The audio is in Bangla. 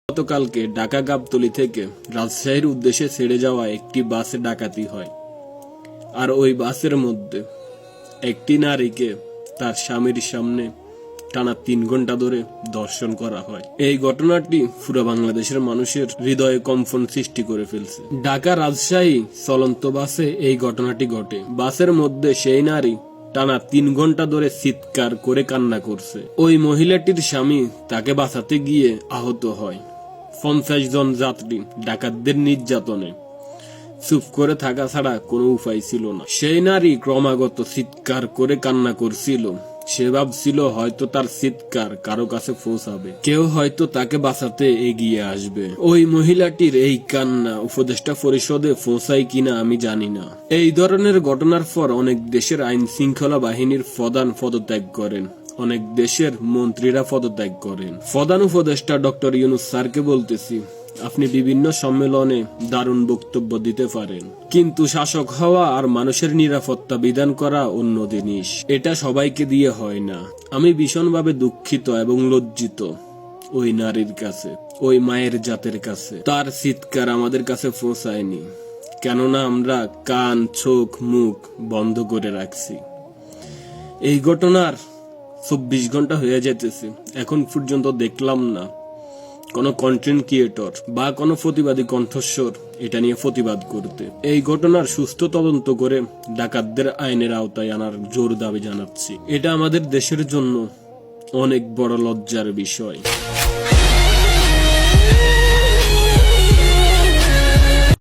গতকালকে ঢাকা গাবতলী থেকে রাজশাহীর উদ্দেশ্যে ছেড়ে যাওয়া একটি বাসে ডাকাতি হয়। আর ওই বাসের মধ্যে একটি নারীকে তার স্বামীর সামনে টানা ৩ ঘন্টা ধরে ধর্ষণ করা হয়। এই ঘটনাটি পুরো বাংলাদেশের মানুষের হৃদয়ে কম্পন সৃষ্টি করে ফেলছে। ঢাকা রাজশাহী চলন্ত বাসে এই ঘটনাটি ঘটে। বাসের মধ্যে সেই নারী টানা ৩ ঘন্টা ধরে চিৎকার করে কান্না করছে। ওই মহিলাটির স্বামী তাকে বাঁচাতে গিয়ে আহত হয়। ৫০ জন যাত্রী ডাকাতদের নির্যাতনে চুপ করে থাকা ছাড়া কোনো উপায় ছিল না। সেই নারী ক্রমাগত চিৎকার করে কান্না করছিল। সে ভাবছিল হয়তো তার চিৎকার কারো কাছে পৌঁছাবে, কেউ হয়তো তাকে বাঁচাতে এগিয়ে আসবে। ওই মহিলাটির এই কান্না উপদেষ্টা পরিষদে পৌঁছায় কিনা আমি জানি না। এই ধরনের ঘটনার পর অনেক দেশের আইন শৃঙ্খলা বাহিনীর প্রধান পদত্যাগ করেন, অনেক দেশের মন্ত্রীরা পদত্যাগ করেন। প্রধান উপদেষ্টা ডক্টর ইউনূস স্যারকে বলতেছি, আপনি বিভিন্ন সম্মেলনে দারুণ বক্তব্য দিতে পারেন, কিন্তু শাসক হওয়া আর মানুষের নিরাপত্তা বিধান করা অন্য জিনিস। এটা সবাইকে দিয়ে হয় না। আমি ভীষণভাবে দুঃখিত এবং লজ্জিত ওই নারীর কাছে, ওই মায়ের জাতের কাছে। তার চিৎকার আমাদের কাছে পৌঁছায়নি, কেননা আমরা কান, চোখ, মুখ বন্ধ করে রাখছি। এই ঘটনার ২৪ ঘন্টা হয়ে যেতেছে, এখন পর্যন্ত দেখলাম না কোনো কন্টেন্ট ক্রিয়েটর বা কোনো প্রতিবাদী কণ্ঠস্বর এটা নিয়ে প্রতিবাদ করতে। এই ঘটনার সুস্থ তদন্ত করে ডাকাতদের আইনের আওতায় আনার জোর দাবি জানাচ্ছি। এটা আমাদের দেশের জন্য অনেক বড় লজ্জার বিষয়।